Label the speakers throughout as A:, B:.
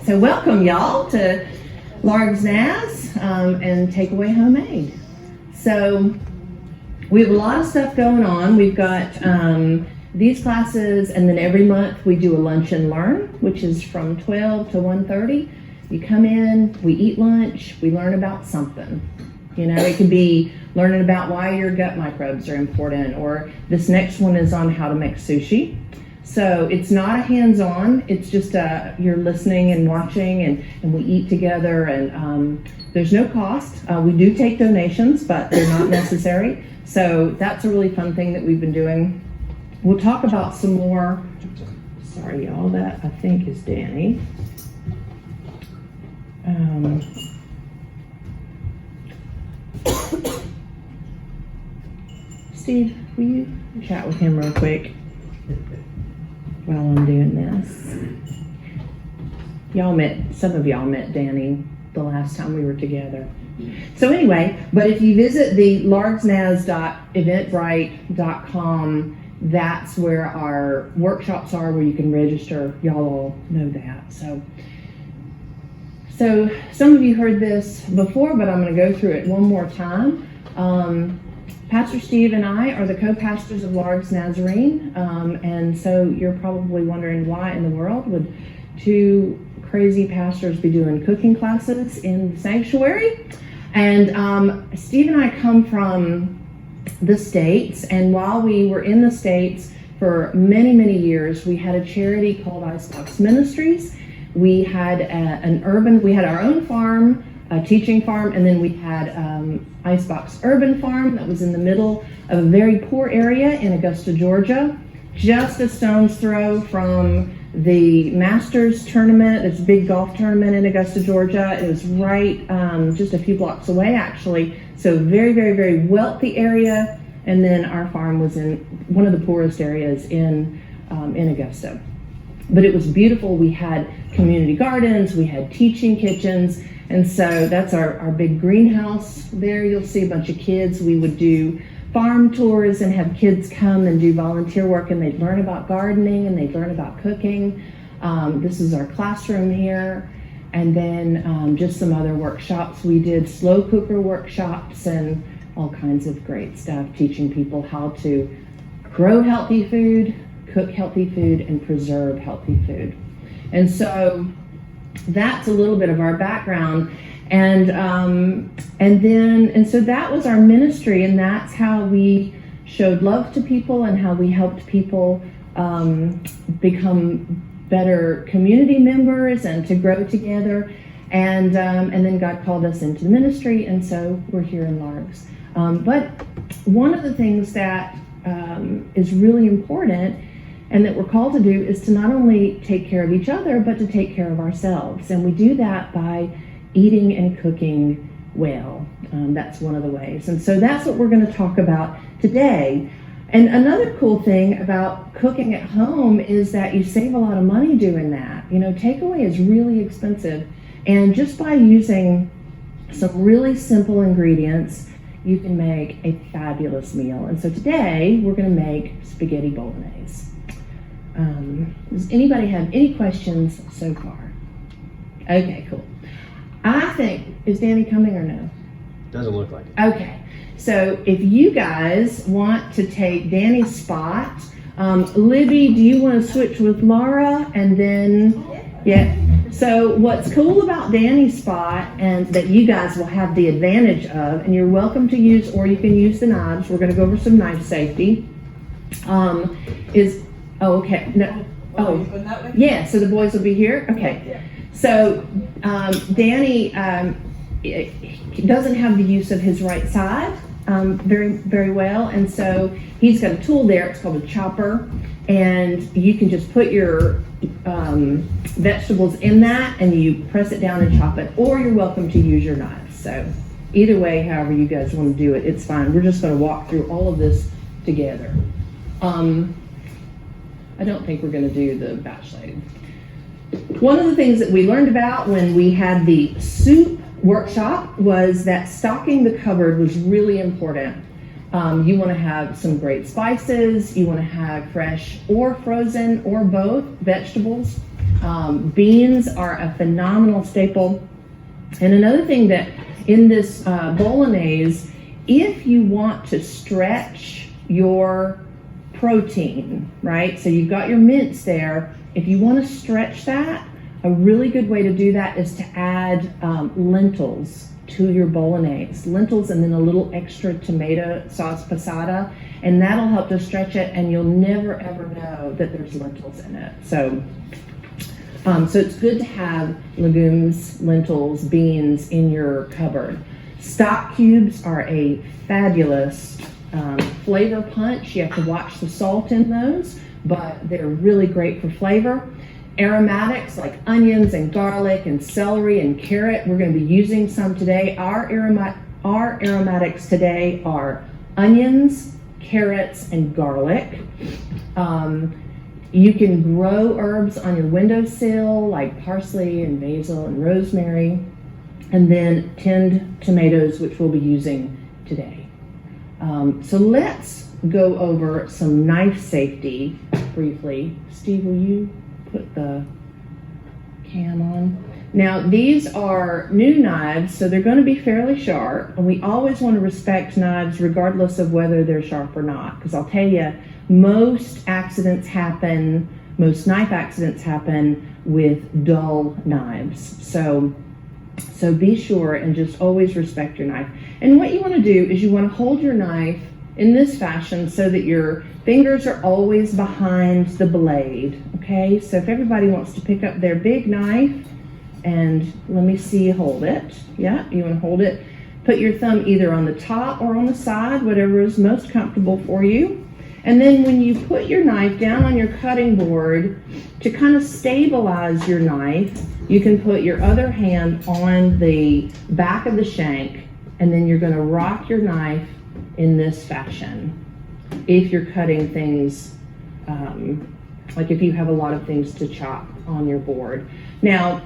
A: So welcome y'all to LargsNaz and Takeaway Homemade. So we have a lot of stuff going on. We've got these classes, and then every month we do a lunch and learn, which is from 12 to 1:30. You come in, we eat lunch, we learn about something. You know, it could be learning about why your gut microbes are important, or this next one is on how to make sushi. So it's not a hands-on, it's just you're listening and watching, and we eat together, and there's no cost. We do take donations, but they're not necessary. So that's a really fun thing that we've been doing. We'll talk about some more. Sorry y'all, that I think is Danny. Steve, will you chat with him real quick while I'm doing this? Some of y'all met Danny the last time we were together. So anyway, but if you visit the LargsNaz.eventbrite.com, that's where our workshops are, where you can register. Y'all all know that. So some of you heard this before, but I'm going to go through it one more time. Pastor Steve and I are the co-pastors of Largs Nazarene, and so you're probably wondering why in the world would two crazy pastors be doing cooking classes in the sanctuary? And Steve and I come from the States, and while we were in the States for many, many years, we had a charity called Icebox Ministries. We had our own farm, a teaching farm, and then we had Icebox Urban Farm that was in the middle of a very poor area in Augusta, Georgia, just a stone's throw from the Masters tournament, this big golf tournament in Augusta, Georgia. It was right just a few blocks away, actually. So very, very, very wealthy area. And then our farm was in one of the poorest areas in Augusta. But it was beautiful. We had community gardens, we had teaching kitchens, and so that's our big greenhouse there. You'll see a bunch of kids. We would do farm tours and have kids come and do volunteer work, and they'd learn about gardening and they'd learn about cooking. This is our classroom here, and then just some other workshops. We did slow cooker workshops and all kinds of great stuff, teaching people how to grow healthy food, cook healthy food, and preserve healthy food. And so that's a little bit of our background, and so that was our ministry, and that's how we showed love to people and how we helped people become better community members and to grow together. And then God called us into the ministry, and so we're here in Largs. But one of the things that is really important and that we're called to do is to not only take care of each other, but to take care of ourselves. And we do that by eating and cooking well. That's one of the ways. And so that's what we're going to talk about today. And another cool thing about cooking at home is that you save a lot of money doing that. You know, takeaway is really expensive. And just by using some really simple ingredients, you can make a fabulous meal. And so today we're going to make spaghetti bolognese. Does anybody have any questions so far? Okay, cool. I think, is Danny coming or no?
B: Doesn't look like it.
A: Okay, so if you guys want to take Danny's spot, Libby, do you want to switch with Laura? And then, yeah. So what's cool about Danny's spot, and that you guys will have the advantage of, and you're welcome to use, or you can use the knives. We're going to go over some knife safety. Oh, okay. No. Oh, yeah. So the boys will be here. Okay. So Danny doesn't have the use of his right side very, very well, and so he's got a tool there. It's called a chopper, and you can just put your vegetables in that, and you press it down and chop it. Or you're welcome to use your knife. So either way, however you guys want to do it, it's fine. We're just going to walk through all of this together. I don't think we're going to do the batch lighting. One of the things that we learned about when we had the soup workshop was that stocking the cupboard was really important. You want to have some great spices, you want to have fresh or frozen or both vegetables. Beans are a phenomenal staple. And another thing that in this bolognese, if you want to stretch your protein, right? So you've got your mince there. If you want to stretch that, a really good way to do that is to add lentils to your bolognese. Lentils and then a little extra tomato sauce passata, and that'll help to stretch it, and you'll never ever know that there's lentils in it. So it's good to have legumes, lentils, beans in your cupboard. Stock cubes are a fabulous flavor punch. You have to watch the salt in those, but they're really great for flavor. Aromatics like onions and garlic and celery and carrot, we're going to be using some today. Our aromatics today are onions, carrots, and garlic. You can grow herbs on your windowsill like parsley and basil and rosemary, and then tinned tomatoes, which we'll be using today. So let's go over some knife safety briefly. Steve, will you put the cam on? Now, these are new knives, so they're going to be fairly sharp, and we always want to respect knives regardless of whether they're sharp or not, because I'll tell you, most knife accidents happen with dull knives. So be sure and just always respect your knife. And what you want to do is you want to hold your knife in this fashion so that your fingers are always behind the blade, okay? So if everybody wants to pick up their big knife, and let me see you hold it. Yeah, you want to hold it. Put your thumb either on the top or on the side, whatever is most comfortable for you. And then when you put your knife down on your cutting board, to kind of stabilize your knife, you can put your other hand on the back of the shank, and then you're going to rock your knife in this fashion. If you're cutting things, like if you have a lot of things to chop on your board. Now,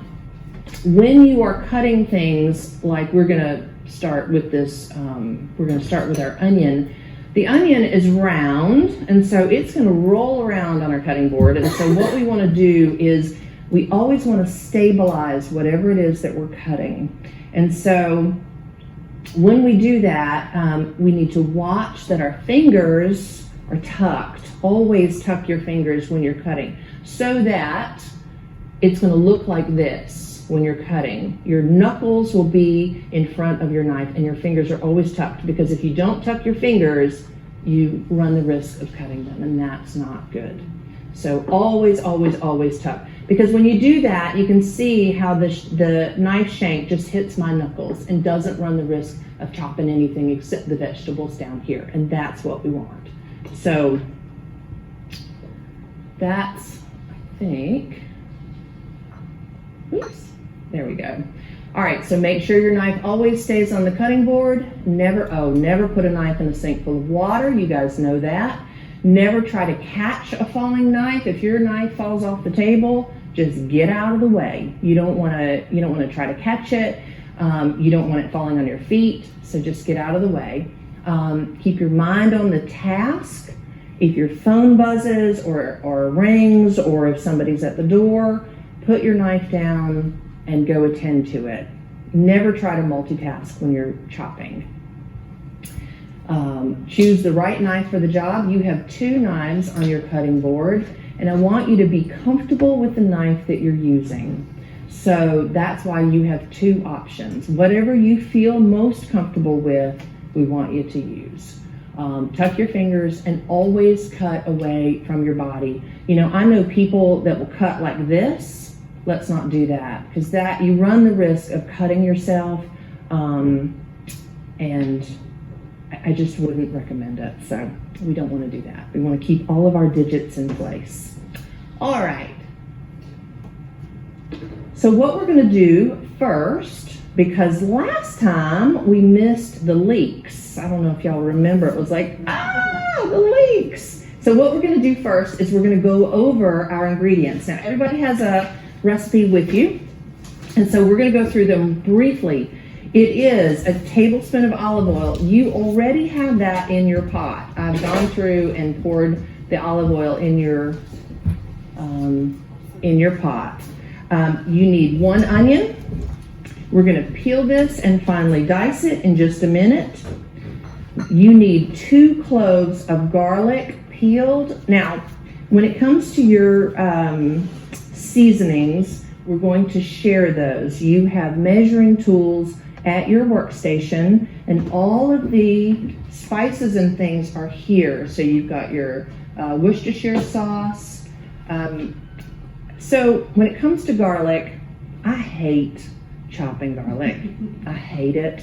A: when you are cutting things, like we're going to start with this, we're going to start with our onion. The onion is round, and so it's going to roll around on our cutting board. And so what we want to do is we always want to stabilize whatever it is that we're cutting. And so when we do that, we need to watch that our fingers are tucked. Always tuck your fingers when you're cutting, so that it's going to look like this when you're cutting. Your knuckles will be in front of your knife, and your fingers are always tucked, because if you don't tuck your fingers, you run the risk of cutting them, and that's not good. So always, always, always tuck. Because when you do that, you can see how the knife shank just hits my knuckles and doesn't run the risk of chopping anything except the vegetables down here. And that's what we want. So that's, I think, oops, there we go. All right, so make sure your knife always stays on the cutting board. Never put a knife in a sink full of water. You guys know that. Never try to catch a falling knife. If your knife falls off the table, just get out of the way. You don't want to try to catch it. You don't want it falling on your feet. So just get out of the way. Keep your mind on the task. If your phone buzzes or rings, or if somebody's at the door, put your knife down and go attend to it. Never try to multitask when you're chopping. Choose the right knife for the job. You have 2 knives on your cutting board, and I want you to be comfortable with the knife that you're using. So that's why you have 2 options. Whatever you feel most comfortable with, we want you to use. Tuck your fingers and always cut away from your body. You know, I know people that will cut like this. Let's not do that, because that you run the risk of cutting yourself, and I just wouldn't recommend it. So we don't want to do that. We want to keep all of our digits in place. All right. So what we're going to do first, because last time we missed the leeks. I don't know if y'all remember. It was like, the leeks. So what we're going to do first is we're going to go over our ingredients. Now, everybody has a recipe with you, and so we're going to go through them briefly. It is a tablespoon of olive oil. You already have that in your pot. I've gone through and poured the olive oil in your in your pot. You need 1 onion. We're going to peel this and finely dice it in just a minute. You need 2 cloves of garlic peeled. Now, when it comes to your seasonings, we're going to share those. You have measuring tools at your workstation, and all of the spices and things are here. So you've got your Worcestershire sauce. So when it comes to garlic, I hate chopping garlic. I hate it.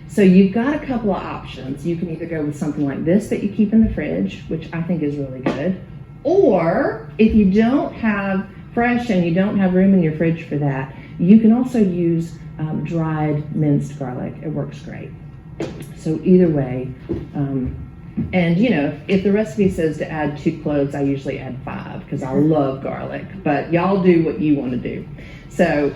A: So you've got a couple of options. You can either go with something like this that you keep in the fridge, which I think is really good, or if you don't have fresh and you don't have room in your fridge for that, you can also use dried minced garlic. It works great. So either way, and you know, if the recipe says to add 2 cloves, I usually add 5 because I love garlic, but y'all do what you want to do. So,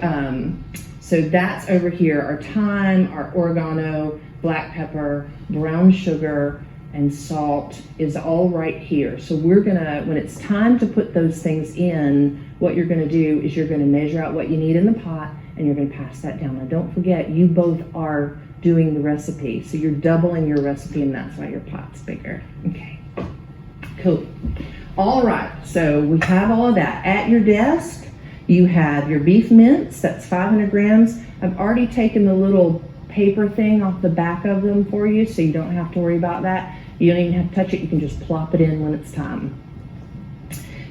A: so that's over here. Our thyme, our oregano, black pepper, brown sugar, and salt is all right here. So we're gonna, when it's time to put those things in, what you're gonna do is you're gonna measure out what you need in the pot and you're gonna pass that down. Now don't forget, you both are doing the recipe. So you're doubling your recipe and that's why your pot's bigger. Okay, cool. All right, so we have all of that. At your desk, you have your beef mince, that's 500 grams. I've already taken the little paper thing off the back of them for you, so you don't have to worry about that. You don't even have to touch it, you can just plop it in when it's time.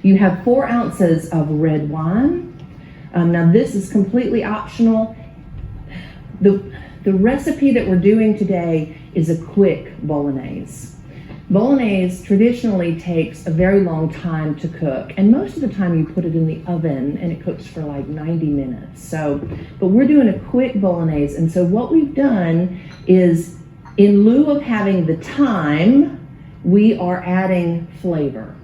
A: You have 4 ounces of red wine. Now this is completely optional. The recipe that we're doing today is a quick bolognese. Bolognese traditionally takes a very long time to cook, and most of the time you put it in the oven and it cooks for like 90 minutes. So, but we're doing a quick bolognese, and so what we've done is, in lieu of having the time, we are adding flavor.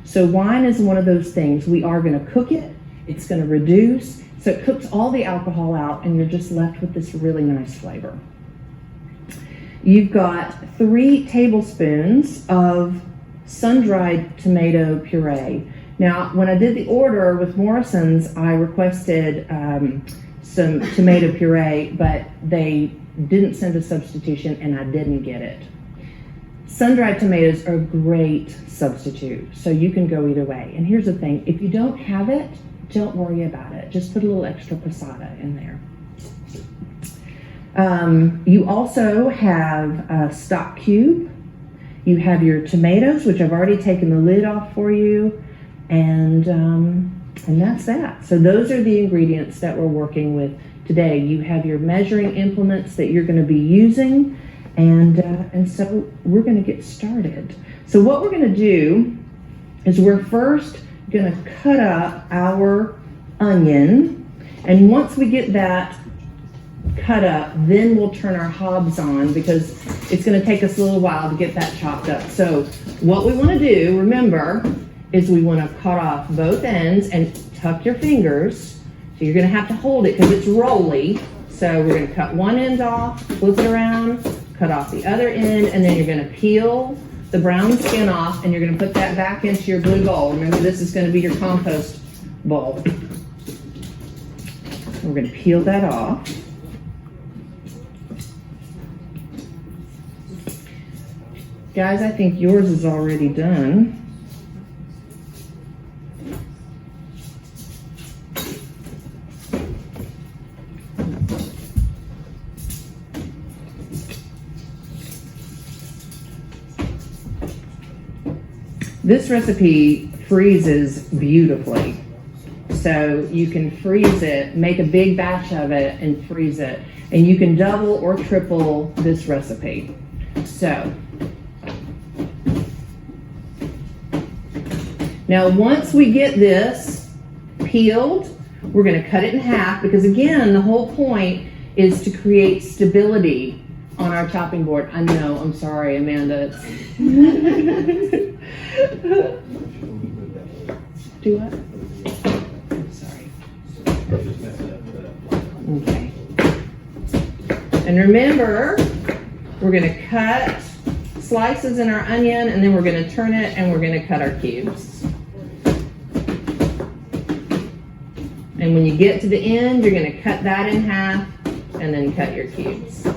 A: So wine is one of those things. We are going to cook it, it's going to reduce, so it cooks all the alcohol out and you're just left with this really nice flavor. You've got 3 tablespoons of sun-dried tomato puree. Now, when I did the order with Morrison's, I requested some tomato puree, but they didn't send a substitution and I didn't get it. Sun-dried tomatoes are a great substitute, so you can go either way. And here's the thing, if you don't have it, don't worry about it. Just put a little extra passata in there. You also have a stock cube. You have your tomatoes, which I've already taken the lid off for you, and that's that. So those are the ingredients that we're working with today. You have your measuring implements that you're going to be using, and so we're going to get started. So what we're going to do is we're first going to cut up our onion, and once we get that cut up, then we'll turn our hobs on because it's going to take us a little while to get that chopped up. So what we want to do, remember, is we want to cut off both ends and tuck your fingers. So you're going to have to hold it because it's rolly. So we're going to cut one end off, flip it around, cut off the other end, and then you're going to peel the brown skin off and you're going to put that back into your blue bowl. Remember, this is going to be your compost bowl. We're going to peel that off. Guys, I think yours is already done. This recipe freezes beautifully. So you can freeze it, make a big batch of it and freeze it. And you can double or triple this recipe. So, now once we get this peeled, we're going to cut it in half because again, the whole point is to create stability on our chopping board. I know, I'm sorry, Amanda. Do what? I'm sorry. Okay. And remember, we're going to cut slices in our onion and then we're going to turn it and we're going to cut our cubes. And when you get to the end, you're gonna cut that in half and then cut your cubes.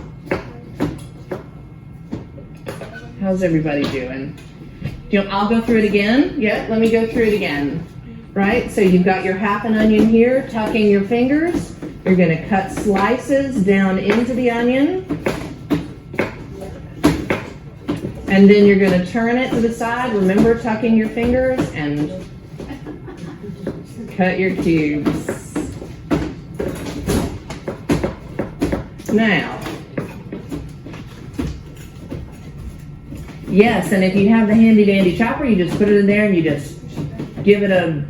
A: How's everybody doing? I'll go through it again. Yeah, let me go through it again. Right, so you've got your half an onion here, tucking your fingers. You're gonna cut slices down into the onion. And then you're gonna turn it to the side. Remember tucking your fingers and cut your cubes. Now, yes, and if you have the handy dandy chopper, you just put it in there and you just give it a,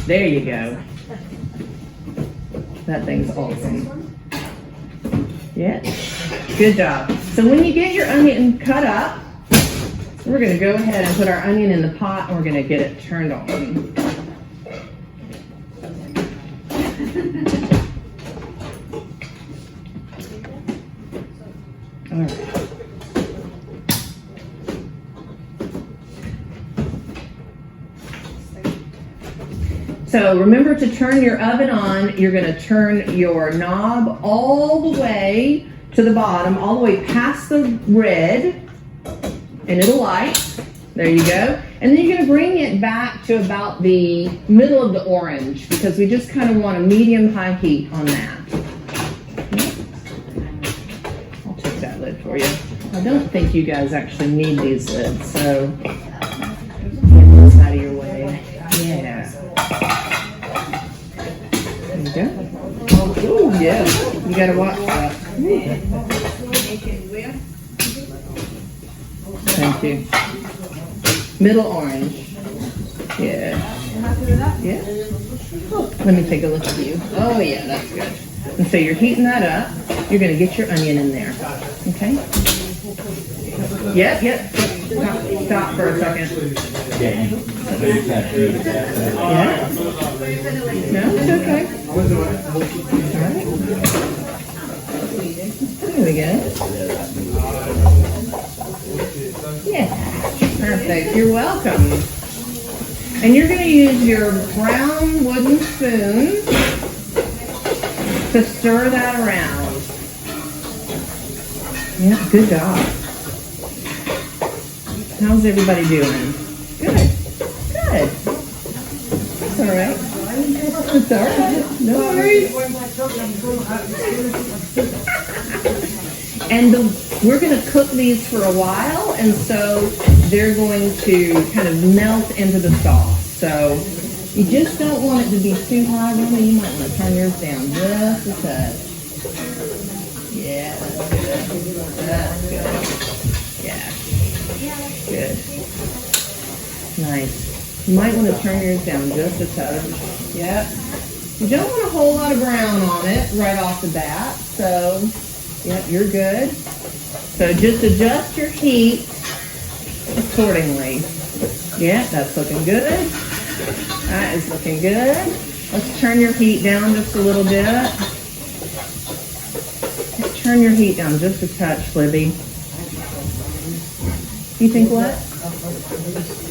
A: there you go. That thing's awesome. Yeah, good job. So when you get your onion cut up, we're gonna go ahead and put our onion in the pot and we're gonna get it turned on. All right. So remember to turn your oven on. You're going to turn your knob all the way to the bottom, all the way past the red, and it'll light. There you go. And then you're going to bring it back to about the middle of the orange because we just kind of want a medium-high heat on that. I'll take that lid for you. I don't think you guys actually need these lids, so get this out of your way. Yeah. There you go. Oh, yeah. You gotta watch that. Thank you. Middle orange. Yeah. Yeah. Oh, let me take a look at you. Oh, yeah, that's good. And so you're heating that up. You're gonna get your onion in there. Okay? Yep. Stop for a second. Yeah? No, it's okay. All right. There we go. Yeah, perfect. You're welcome. And you're going to use your brown wooden spoon to stir that around. Yeah, good job. How's everybody doing? Good. Good. That's all right. It's all right. No worries. And we're going to cook these for a while, and so they're going to kind of melt into the sauce. So you just don't want it to be too high, Roma. You might want to turn yours down just a touch. Yeah, that's good. That's good. Yeah. Good. Nice. You might want to turn yours down just a touch. Yep. You don't want a whole lot of brown on it right off the bat. So, yep, you're good. So just adjust your heat accordingly. Yeah, that's looking good. That is looking good. Let's turn your heat down just a little bit. Let's turn your heat down just a touch, Libby. You think what?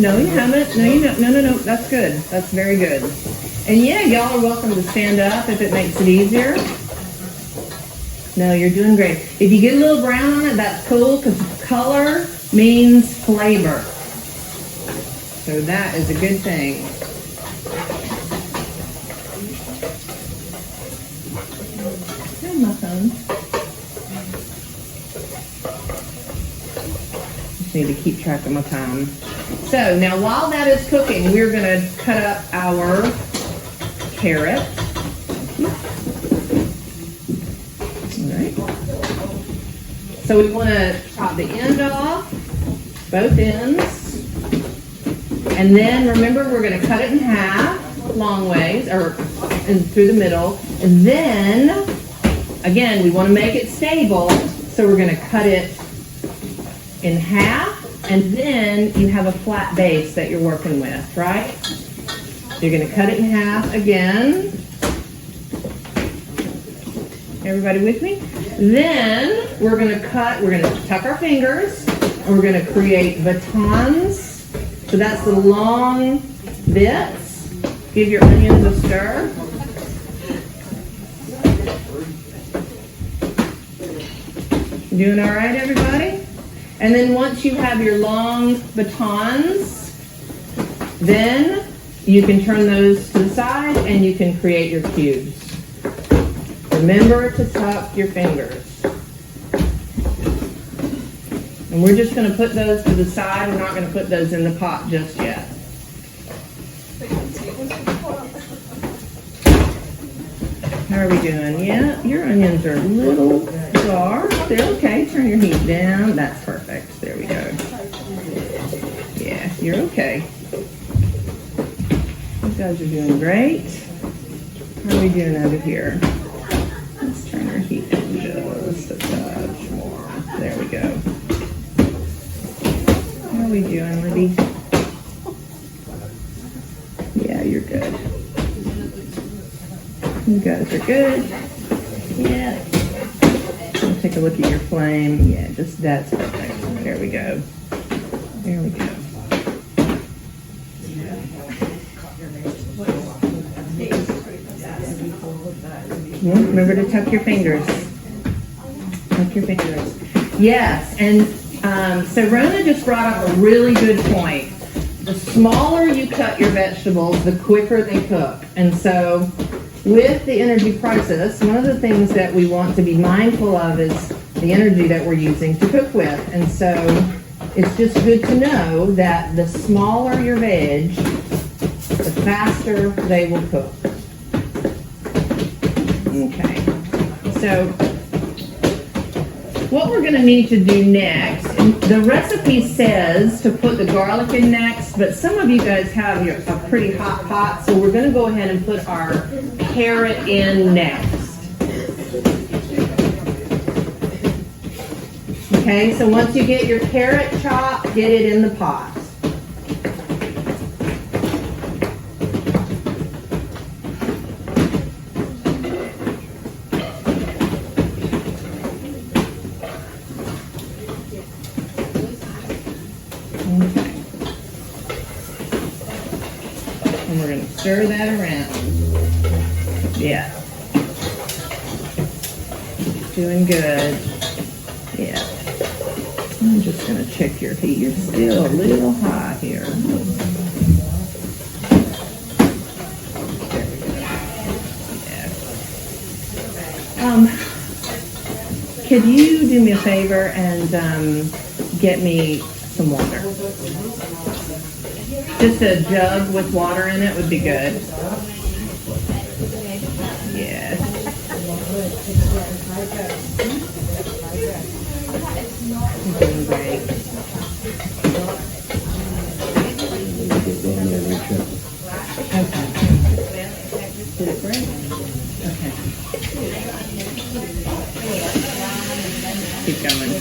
A: No, you haven't. No, you don't. No. That's good. That's very good. And yeah, y'all are welcome to stand up if it makes it easier. No, you're doing great. If you get a little brown on it, that's cool because color means flavor. So that is a good thing. Here's my phone. Need to keep track of my time. So now while that is cooking, we're going to cut up our carrot. All right. So we want to chop the end off, both ends. And then remember we're going to cut it in half, long ways, or through the middle. And then, again, we want to make it stable. So we're going to cut it in half, and then you have a flat base that you're working with, right? You're going to cut it in half again. Everybody with me? Then we're going to tuck our fingers, and we're going to create batons. So that's the long bits. Give your onions a stir. Doing all right, everybody? And then once you have your long batons, then you can turn those to the side and you can create your cubes. Remember to tuck your fingers. And we're just going to put those to the side. We're not going to put those in the pot just yet. How are we doing? Yeah, your onions are a little dark. They're okay. Turn your heat down. That's perfect. There we go. Yeah, you're okay. You guys are doing great. How are we doing over here? Let's turn our heat down just a touch more. There we go. How are we doing, Libby? Yeah, you're good. You guys are good. Yeah. I'll take a look at your flame. Yeah, just that's perfect. There we go. There we go. Yeah, remember to tuck your fingers. Tuck your fingers. Yes, and so Rona just brought up a really good point. The smaller you cut your vegetables, the quicker they cook. And so with the energy process, one of the things that we want to be mindful of is the energy that we're using to cook with. And so it's just good to know that the smaller your veg, the faster they will cook. Okay, so what we're going to need to do next, the recipe says to put the garlic in next, but some of you guys have a pretty hot pot, so we're going to go ahead and put our carrot in next. Okay, so once you get your carrot chopped, get it in the pot. Stir that around. Yeah. Doing good. Yeah. I'm just going to check your heat. You're still a little high here. There we go. Yeah. Could you do me a favor and get me some water? Just a jug with water in it would be good. Yeah. You're doing great. Okay. Did it break? Okay. Keep going.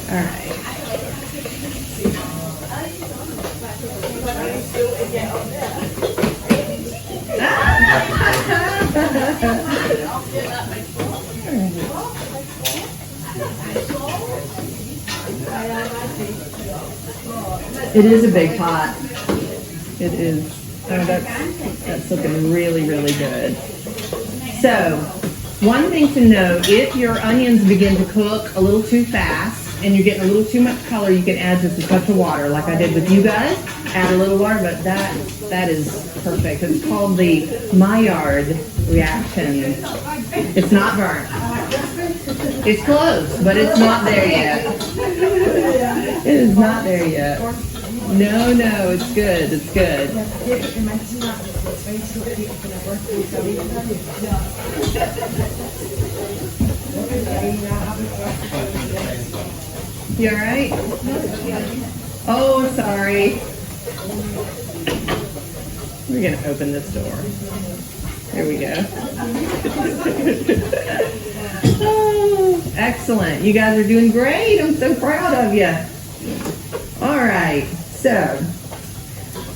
A: All right. It is a big pot. It is. Oh, that's looking really, really good. So, one thing to note, if your onions begin to cook a little too fast and you're getting a little too much color, you can add just a touch of water, like I did with you guys. Add a little water, but that is perfect. It's called the Maillard reaction. It's not burnt. It's close, but it's not there yet. It is not there yet. No, it's good. It's good. You all right? Oh, sorry. We're going to open this door. There we go. Oh, excellent. You guys are doing great. I'm so proud of you. All right. So,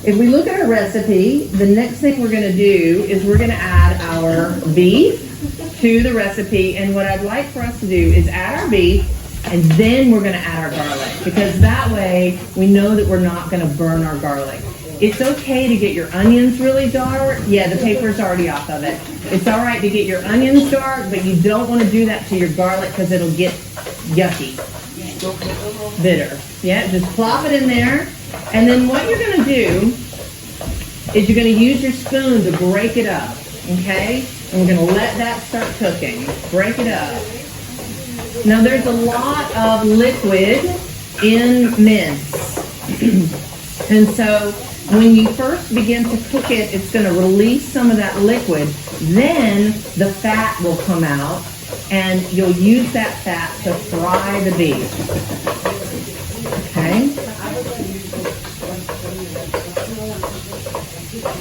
A: if we look at our recipe, the next thing we're going to do is we're going to add our beef to the recipe. And what I'd like for us to do is add our beef and then we're gonna add our garlic, because that way we know that we're not gonna burn our garlic. It's okay to get your onions really dark. Yeah, the paper's already off of it. It's all right to get your onions dark, but you don't want to do that to your garlic because it'll get yucky, bitter. Yeah, just plop it in there. And then what you're going to do is you're going to use your spoon to break it up, okay? And we're going to let that start cooking. Break it up. Now there's a lot of liquid in mince. And so when you first begin to cook it, it's going to release some of that liquid. Then the fat will come out, and you'll use that fat to fry the beef. Okay?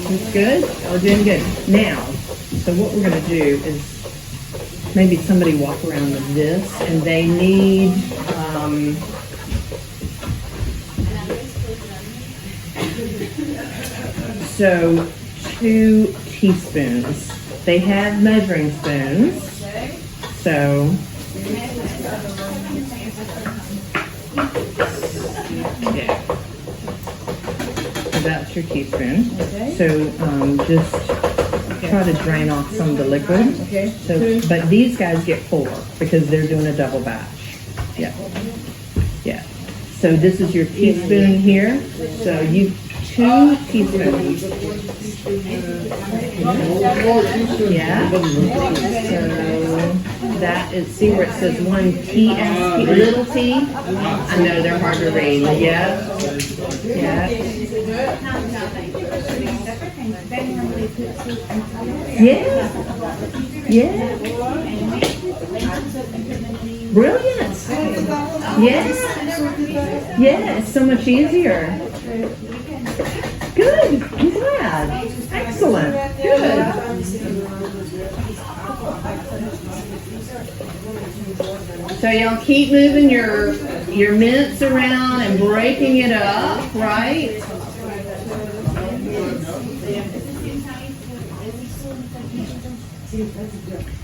A: That's good? We're doing good. Now, so what we're going to do is maybe somebody walk around with this, and they need... So 2 teaspoons. They have measuring spoons. So yeah. So that's your teaspoon. So just try to drain off some of the liquid. So, but these guys get 4 because they're doing a double batch. Yeah. Yeah. So this is your teaspoon here. So you 2 teaspoons. Yeah. So that is, see where it says 1 TSP, little t? I know they're hard to read. Yeah. Yeah. Yeah. Yeah. Brilliant. Yes. Yeah, it's so much easier. Good. I'm glad. Excellent. Good. So y'all keep moving your mince around and breaking it up, right?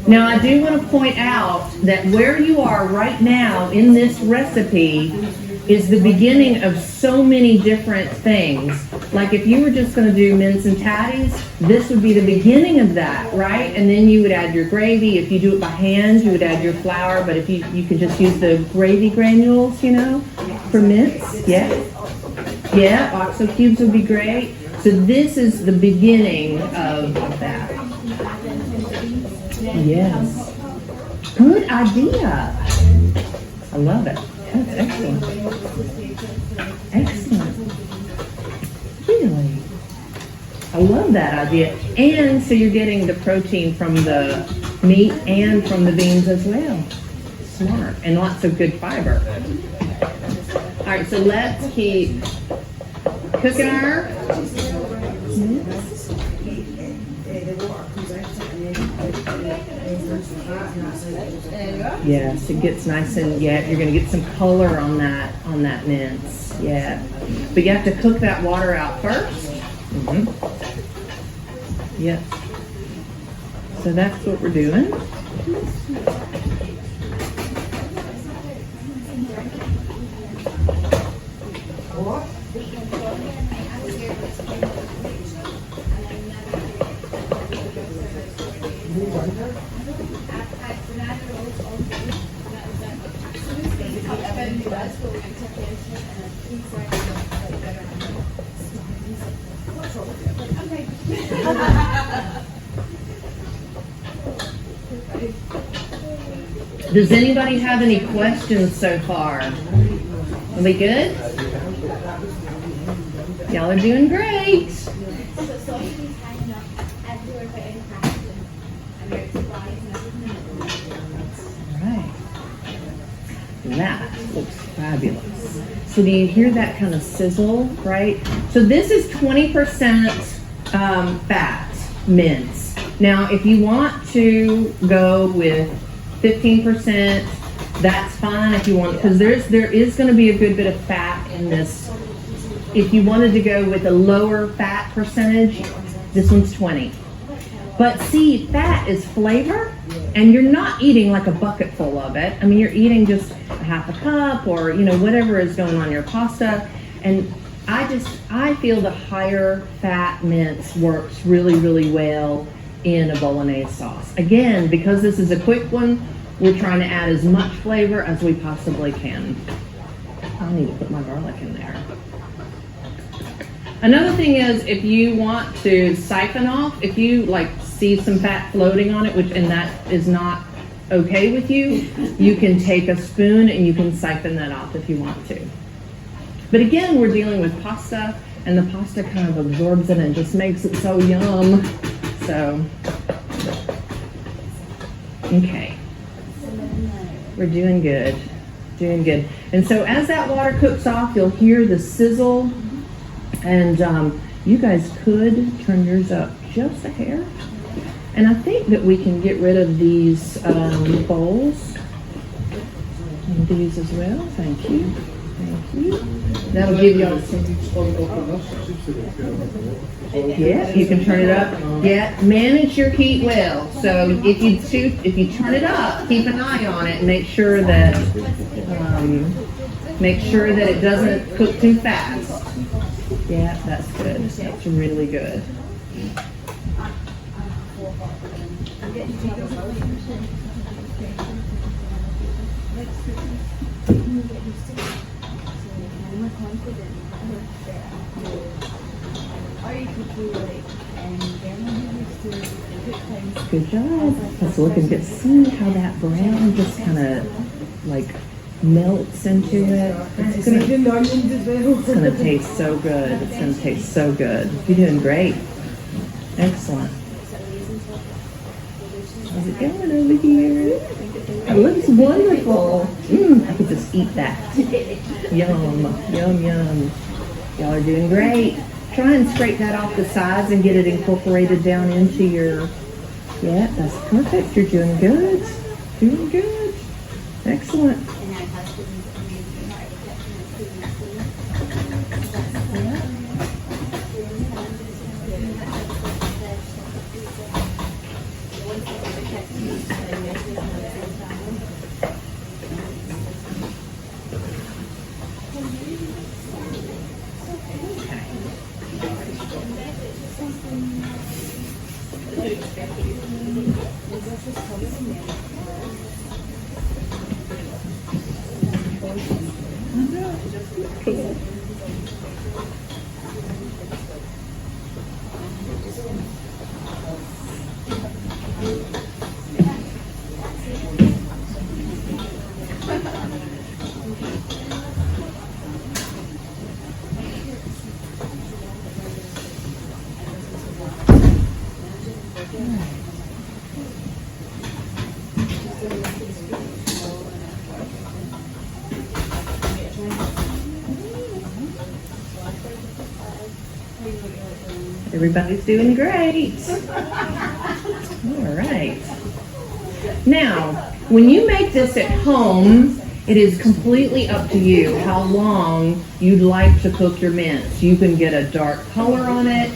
A: Now I do want to point out that where you are right now in this recipe is the beginning of so many different things. Like if you were just going to do mince and tatties, this would be the beginning of that, right? And then you would add your gravy. If you do it by hand, you would add your flour, but if you can just use the gravy granules, you know, for mince. Yeah. Yeah, OXO cubes would be great. So this is the beginning of that. Yes. Good idea. I love it. That's excellent. Excellent. Really? I love that idea. And so you're getting the protein from the meat and from the beans as well. Smart. And lots of good fiber. All right, so let's keep cooking our Yes, it gets nice and you're going to get some color on that mince. Yeah, but you have to cook that water out first. Yes. So that's what we're doing. Does anybody have any questions so far? Are we good? Y'all are doing great. Alright. That looks fabulous. So do you hear that kind of sizzle, right? So this is 20% fat mince. Now if you want to go with 15%, that's fine if you want, because there is going to be a good bit of fat in this. If you wanted to go with a lower fat percentage, this one's 20. But see, fat is flavor, and you're not eating like a bucket full of it. I mean, you're eating just a half a cup or, you know, whatever is going on your pasta. And I feel the higher fat mince works really, really well in a bolognese sauce. Again, because this is a quick one, we're trying to add as much flavor as we possibly can. I need to put my garlic in there. Another thing is, if you want to siphon off, if you like see some fat floating on it, and that is not okay with you, you can take a spoon and you can siphon that off if you want to. But again, we're dealing with pasta, and the pasta kind of absorbs it and just makes it so yum. So, okay. We're doing good, doing good. And so as that water cooks off, you'll hear the sizzle, and you guys could turn yours up just a hair. And I think that we can get rid of these bowls, and these as well. Thank you. Thank you. That'll give you yeah, you can turn it up. Yeah, manage your heat well. So if you turn it up, keep an eye on it and make sure that it doesn't cook too fast. Yeah, that's good. That's really good. Good job. Let's look and get see how that brown just kind of like melts into it. It's gonna taste so good. It's gonna taste so good. You're doing great. Excellent. How's it going over here? It looks wonderful. I could just eat that. Yum, yum, yum. Y'all are doing great. Try and scrape that off the sides and get it incorporated down into your, yeah, that's perfect. You're doing good. Doing good. Excellent. Everybody's doing great. All right. Now, when you make this at home, it is completely up to you how long you'd like to cook your mince. You can get a dark color on it.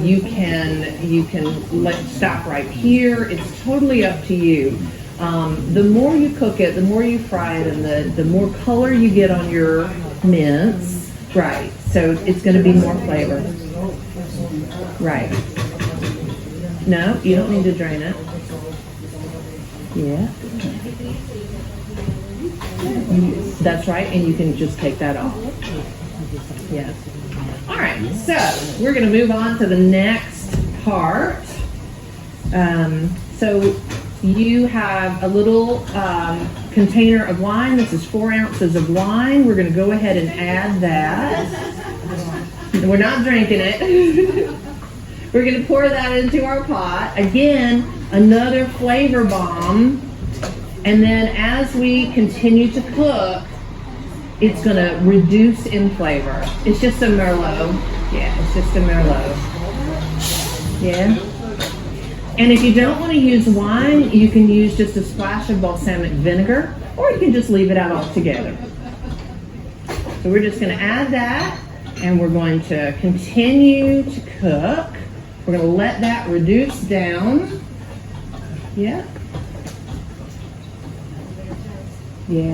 A: You can let it stop right here. It's totally up to you. The more you cook it, the more you fry it, and the more color you get on your mince, right? So it's going to be more flavor. Right. No, you don't need to drain it. Yeah. That's right, and you can just take that off. Yes. All right, so we're going to move on to the next part. So you have a little container of wine. This is 4 ounces of wine. We're going to go ahead and add that. We're not drinking it. We're going to pour that into our pot. Again, another flavor bomb. And then as we continue to cook, it's going to reduce in flavor. It's just a Merlot. Yeah, it's just a Merlot. Yeah. And if you don't want to use wine, you can use just a splash of balsamic vinegar, or you can just leave it out altogether. So we're just going to add that, and we're going to continue to cook We're gonna let that reduce down. Yeah. Yeah.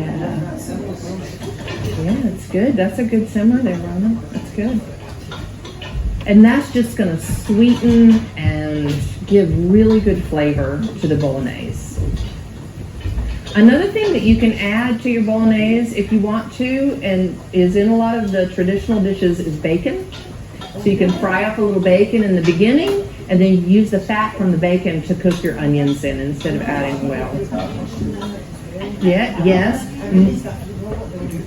A: Yeah, that's good. That's a good simmer there, Rona. That's good. And that's just gonna sweeten and give really good flavor to the bolognese. Another thing that you can add to your bolognese if you want to, and is in a lot of the traditional dishes, is bacon. So you can fry up a little bacon in the beginning, and then use the fat from the bacon to cook your onions in instead of adding oil. Yeah, yes.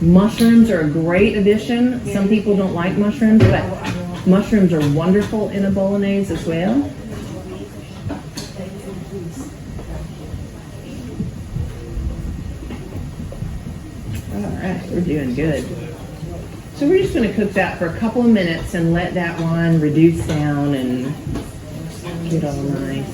A: Mushrooms are a great addition. Some people don't like mushrooms, but mushrooms are wonderful in a bolognese as well. All right, we're doing good. So we're just going to cook that for a couple of minutes and let that wine reduce down and get all nice.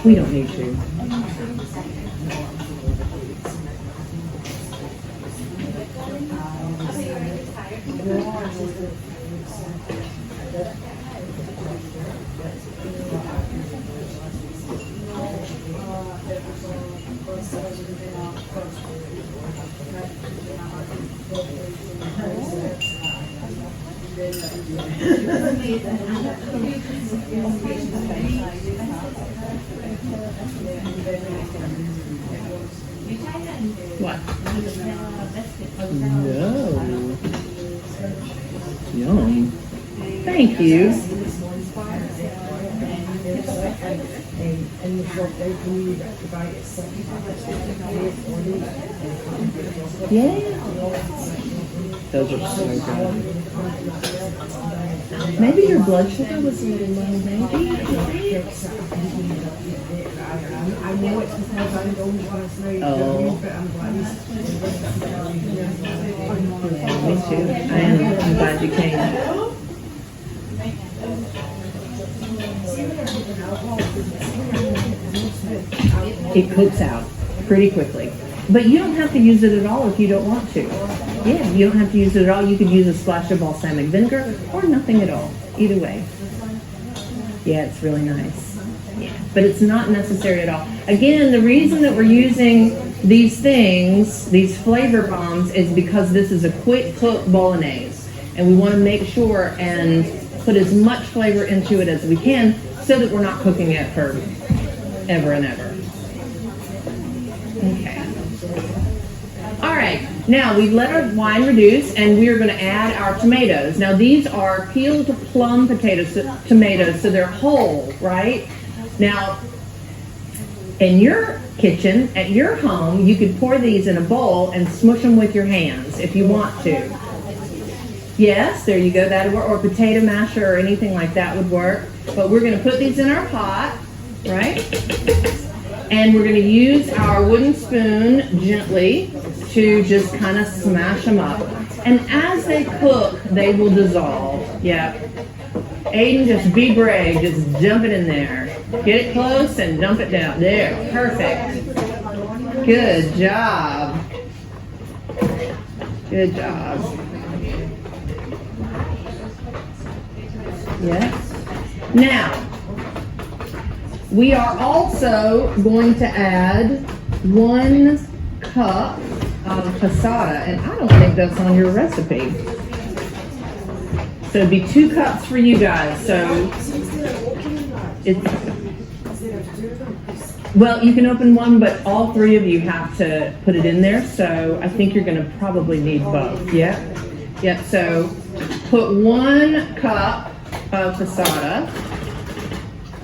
A: We don't need to. What? No. Yum. Thank you. Yeah. Those are so good. Maybe your blood sugar was a little low, maybe?
B: I know it's because I don't want to say
A: Oh.
B: but I'm glad
A: Yeah, me too. I am. I'm glad you came. It cooks out pretty quickly. But you don't have to use it at all if you don't want to. Yeah, you don't have to use it at all. You could use a splash of balsamic vinegar or nothing at all. Either way. Yeah, it's really nice. Yeah, but it's not necessary at all. Again, the reason that we're using these things, these flavor bombs, is because this is a quick cook bolognese. And we want to make sure and put as much flavor into it as we can so that we're not cooking it for ever and ever. Okay. All right, now we've let our wine reduce and we are going to add our tomatoes. Now these are peeled plum tomatoes, so they're whole, right? Now, in your kitchen, at your home, you could pour these in a bowl and smush them with your hands if you want to. Yes, there you go, that'll work, or potato masher or anything like that would work. But we're going to put these in our pot, right? And we're going to use our wooden spoon gently to just kind of smash them up. And as they cook, they will dissolve. Yeah. Aiden, just be brave. Just dump it in there. Get it close and dump it down. There. Perfect. Good job. Good job. Yes. Now, we are also going to add 1 cup of passata, and I don't think that's on your recipe. So it'd be 2 cups for you guys. So it's, well, you can open one, but all 3 of you have to put it in there. So I think you're going to probably need both. Yeah. Yep. So put 1 cup of passata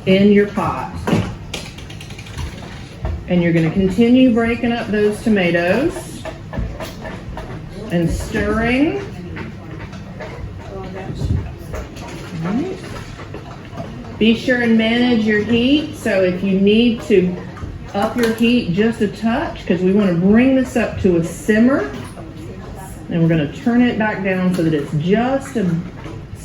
A: in your pot. And you're going to continue breaking up those tomatoes and stirring. Right. Be sure and manage your heat. So if you need to up your heat just a touch, because we want to bring this up to a simmer. And we're going to turn it back down so that it's just a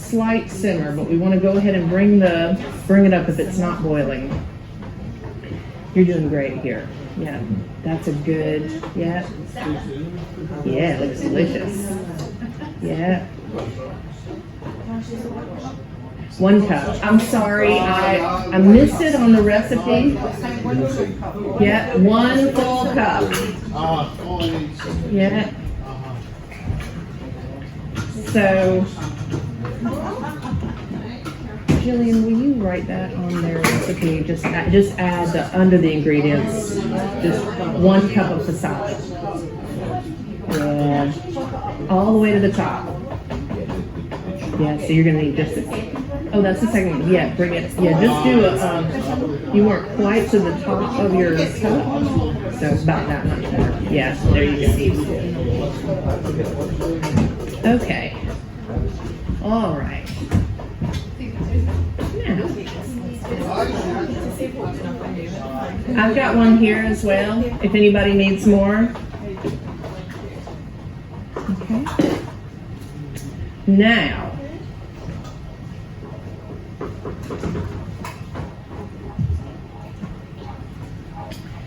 A: slight simmer, but we want to go ahead and bring it up if it's not boiling. You're doing great here. Yeah, that's a good, yeah. Yeah, it looks delicious. Yeah. 1 cup. I'm sorry, I missed it on the recipe. Yeah, 1 full cup. Yeah. So, Jillian, will you write that on their recipe? Just add under the ingredients, just 1 cup of fasada. Yeah, all the way to the top. Yeah, so you're gonna need just oh, that's the second one. Yeah, bring it. Yeah, just do you weren't quite to the top of your cup, so it's about that much more. Yeah, there you go. Okay. All right. Now, I've got one here as well, if anybody needs more. Okay.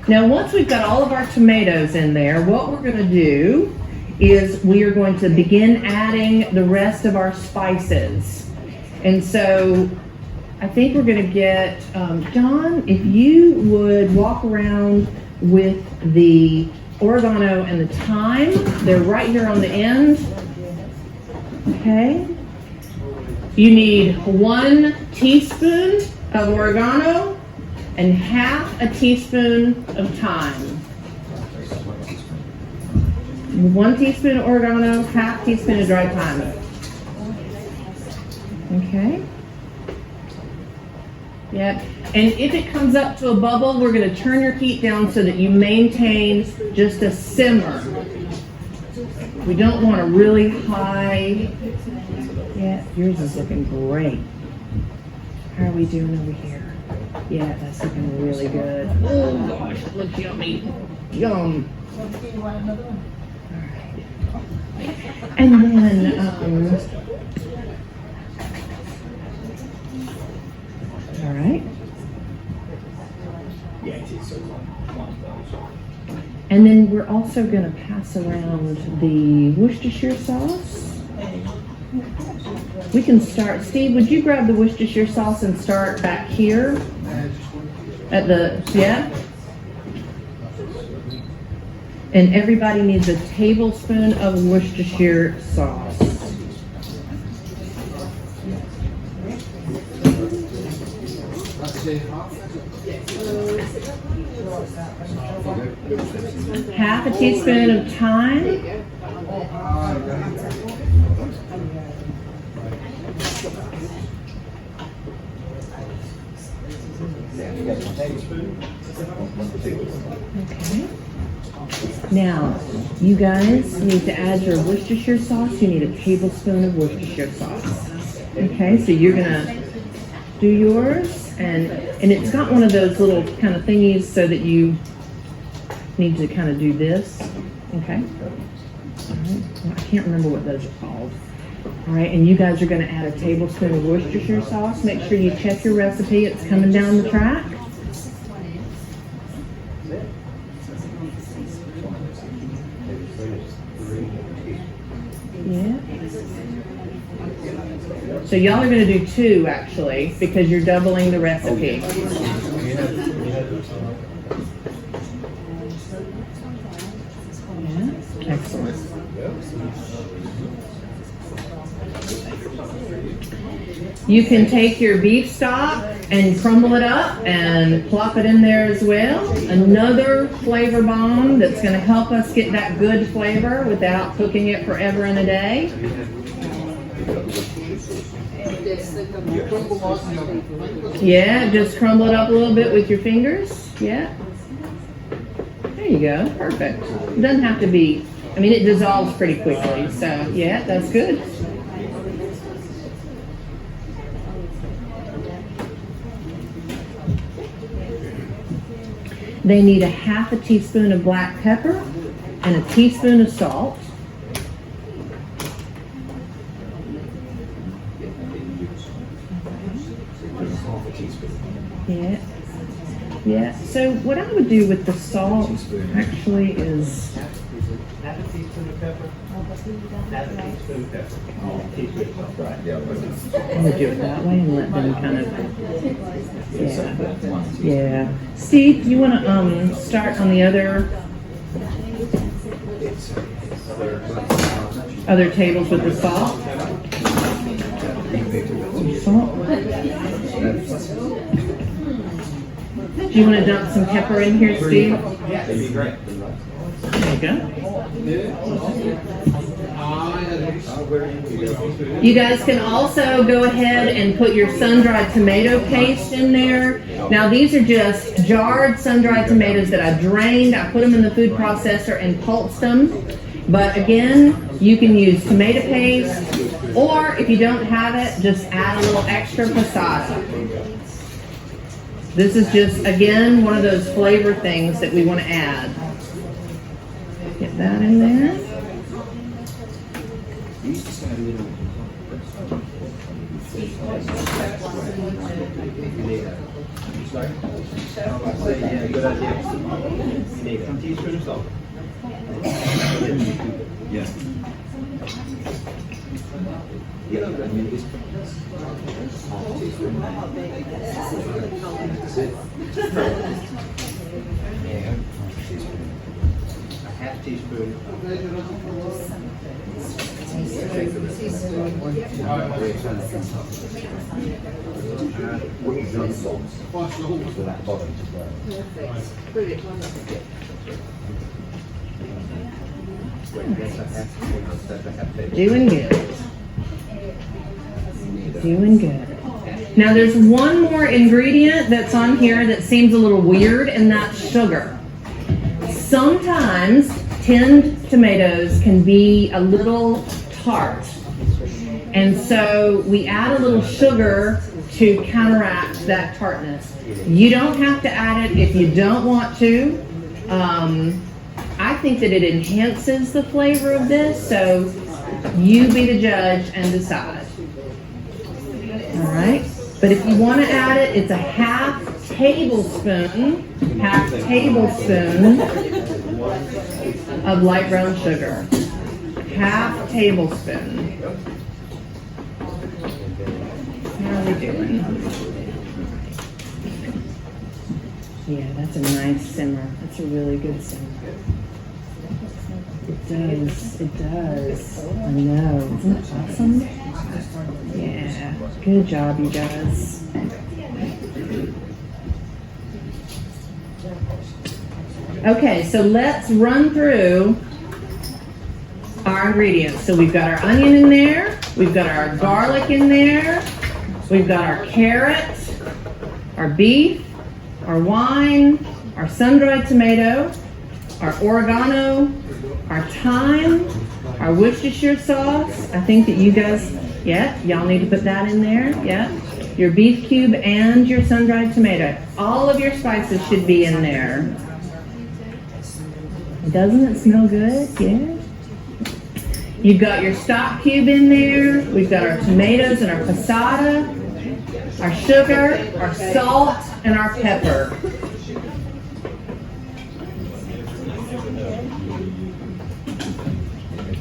A: Now, once we've got all of our tomatoes in there, what we're going to do is we are going to begin adding the rest of our spices. And so I think we're going to get, John, if you would walk around with the oregano and the thyme. They're right here on the end. Okay. You need 1 teaspoon of oregano and half a teaspoon of thyme. 1 teaspoon of oregano, half teaspoon of dried thyme. Okay. Yep. And if it comes up to a bubble, we're going to turn your heat down so that you maintain just a simmer. We don't want a really high. Yeah, yours is looking great. How are we doing over here? Yeah, that's looking really good. Oh gosh, it looks yummy. Yum. All right. And then, all right. And then we're also going to pass around the Worcestershire sauce. We can start, Steve, would you grab the Worcestershire sauce and start back here at the, yeah? And everybody needs a tablespoon of Worcestershire sauce. Half a teaspoon of thyme. Okay. Now, you guys need to add your Worcestershire sauce. You need a tablespoon of Worcestershire sauce. Okay, so you're gonna do yours, and it's got one of those little kind of thingies so that you need to kind of do this. Okay. All right. Well, I can't remember what those are called. All right, and you guys are going to add a tablespoon of Worcestershire sauce. Make sure you check your recipe. It's coming down the track. Yeah. So y'all are going to do 2 actually, because you're doubling the recipe. Yeah. Excellent. You can take your beef stock and crumble it up and plop it in there as well. Another flavor bomb that's going to help us get that good flavor without cooking it forever and a day. Yeah, just crumble it up a little bit with your fingers. Yeah. There you go. Perfect. It doesn't have to be, I mean, it dissolves pretty quickly. So, yeah, that's good. They need a half a teaspoon of black pepper and a teaspoon of salt. Yeah. Yeah. So what I would do with the salt actually is
C: Half a teaspoon of pepper. Half a teaspoon of pepper. Teaspoon of salt. Right. Yeah.
A: I'm gonna do it that way and let them kind of. Yeah. Steve, you want to start on the other tables with the salt? Do you want to dump some pepper in here, Steve?
C: Yeah, that'd be great.
A: There you go. You guys can also go ahead and put your sun-dried tomato paste in there. Now these are just jarred sun-dried tomatoes that I drained. I put them in the food processor and pulsed them. But again, you can use tomato paste, or if you don't have it, just add a little extra passata. This is just, again, one of those flavor things that we want to add. Get that in there.
C: Some teaspoon of salt. Yeah. A half teaspoon.
A: Doing good. Doing good. Now there's one more ingredient that's on here that seems a little weird, and that's sugar. Sometimes tinned tomatoes can be a little tart. And so we add a little sugar to counteract that tartness. You don't have to add it if you don't want to. I think that it enhances the flavor of this, so you be the judge and decide. All right, but if you want to add it, it's a half tablespoon of light brown sugar. Half tablespoon. How are we doing? Yeah, that's a nice simmer. That's a really good simmer. It does. It does. I know. Isn't it awesome? Yeah. Good job, you guys. Okay, so let's run through our ingredients. So we've got our onion in there. We've got our garlic in there. We've got our carrot, our beef, our wine, our sun-dried tomato, our oregano, our thyme, our Worcestershire sauce. I think that you guys, y'all need to put that in there, your beef cube and your sun-dried tomato. All of your spices should be in there. Doesn't it smell good? Yeah. You've got your stock cube in there. We've got our tomatoes and our passata, our sugar, our salt, and our pepper.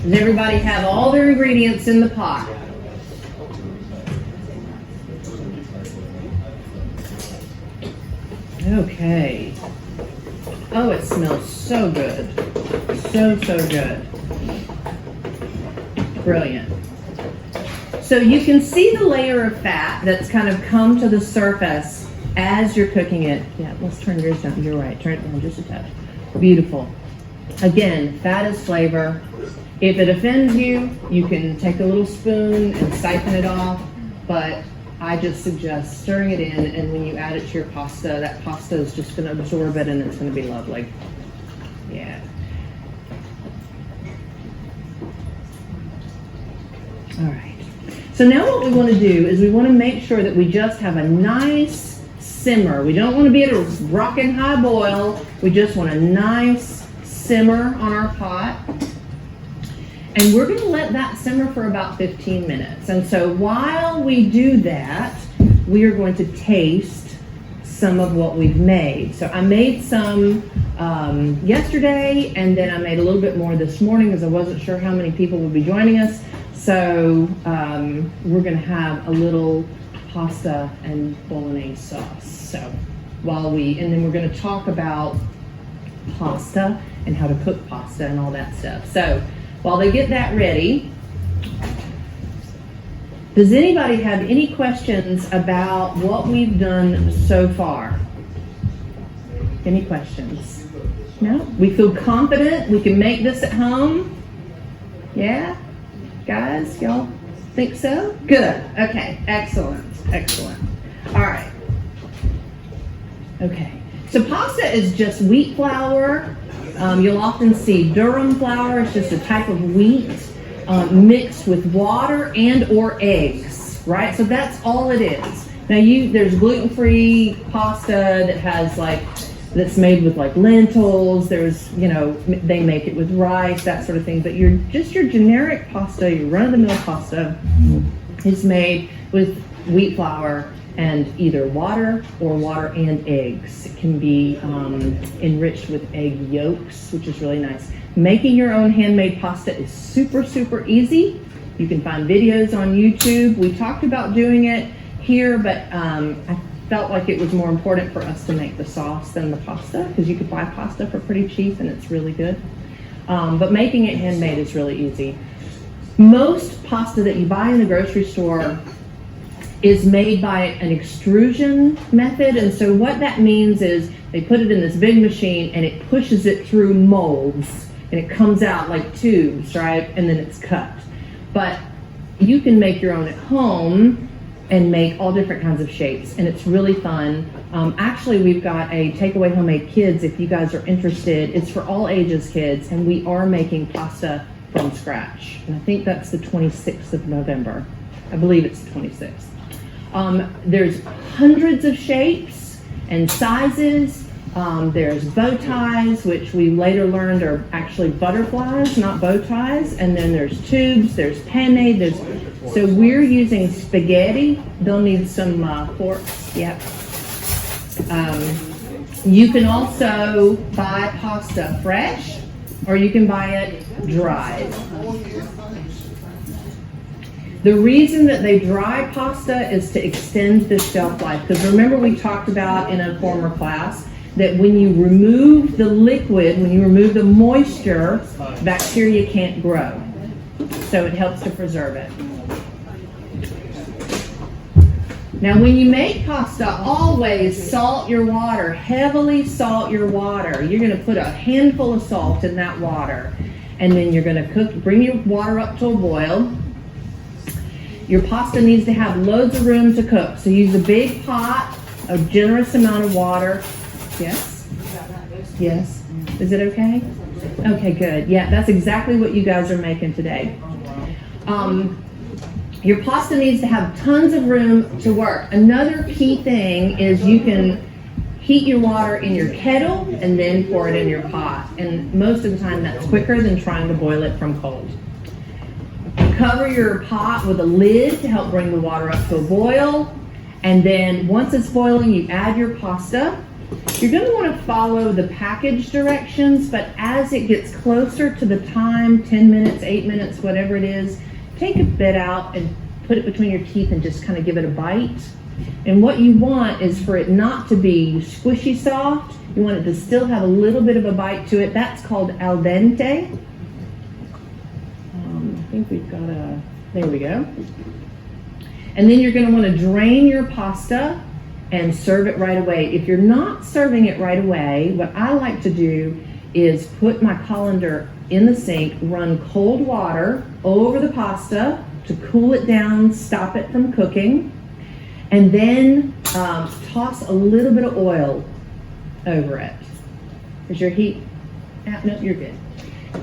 A: Does everybody have all their ingredients in the pot? Okay. Oh, it smells so good. So good. Brilliant. So you can see the layer of fat that's kind of come to the surface as you're cooking it. Yeah, let's turn yours down. You're right. Turn it down just a touch. Beautiful. Again, fat is flavor. If it offends you, you can take a little spoon and siphon it off, but I just suggest stirring it in, and when you add it to your pasta, that pasta is just going to absorb it and it's going to be lovely. Yeah. All right. So now what we want to do is we want to make sure that we just have a nice simmer. We don't want to be at a rocking high boil. We just want a nice simmer on our pot. And we're going to let that simmer for about 15 minutes. And so while we do that, we are going to taste some of what we've made. So I made some yesterday, and then I made a little bit more this morning because I wasn't sure how many people would be joining us. So we're gonna have a little pasta and bolognese sauce. So and then we're gonna talk about pasta and how to cook pasta and all that stuff. So while they get that ready, does anybody have any questions about what we've done so far? Any questions? No? We feel confident we can make this at home? Yeah? Guys, y'all think so? Good. Okay. Excellent. Excellent. All right. Okay. So pasta is just wheat flour. You'll often see durum flour. It's just a type of wheat mixed with water and or eggs, right? So that's all it is. Now there's gluten-free pasta that's made with like lentils. There's, they make it with rice, that sort of thing. But your generic pasta, your run-of-the-mill pasta, is made with wheat flour and either water or water and eggs. It can be enriched with egg yolks, which is really nice. Making your own handmade pasta is super, super easy. You can find videos on YouTube. We talked about doing it here, but I felt like it was more important for us to make the sauce than the pasta, because you could buy pasta for pretty cheap and it's really good. But making it handmade is really easy. Most pasta that you buy in the grocery store is made by an extrusion method, and so what that means is they put it in this big machine and it pushes it through molds and it comes out like tubes, right? And then it's cut. But you can make your own at home and make all different kinds of shapes, and it's really fun. Actually, we've got a Takeaway Homemade Kids, if you guys are interested. It's for all ages kids, and we are making pasta from scratch. And I think that's the 26th of November. I believe it's the 26th. There's hundreds of shapes and sizes. There's bow ties, which we later learned are actually butterflies, not bow ties. And then there's tubes, there's penne, so we're using spaghetti. They'll need some forks, yep. You can also buy pasta fresh, or you can buy it dried. The reason that they dry pasta is to extend the shelf life, because remember we talked about in a former class that when you remove the liquid, when you remove the moisture, bacteria can't grow. So it helps to preserve it. Now when you make pasta, always salt your water, heavily salt your water. You're going to put a handful of salt in that water, and then you're going to bring your water up to a boil. Your pasta needs to have loads of room to cook. So use a big pot, a generous amount of water. Yes? Yes. Is it okay? Okay, good. Yeah, that's exactly what you guys are making today. Your pasta needs to have tons of room to work. Another key thing is you can heat your water in your kettle and then pour it in your pot. And most of the time that's quicker than trying to boil it from cold. Cover your pot with a lid to help bring the water up to a boil. And then once it's boiling, you add your pasta. You're going to want to follow the package directions, but as it gets closer to the time, 10 minutes, 8 minutes, whatever it is, take a bit out and put it between your teeth and just kind of give it a bite. And what you want is for it not to be squishy soft. You want it to still have a little bit of a bite to it. That's called al dente. I think we've got there we go. And then you're going to want to drain your pasta and serve it right away. If you're not serving it right away, what I like to do is put my colander in the sink, run cold water over the pasta to cool it down, stop it from cooking, and then toss a little bit of oil over it. Is your heat? No, you're good.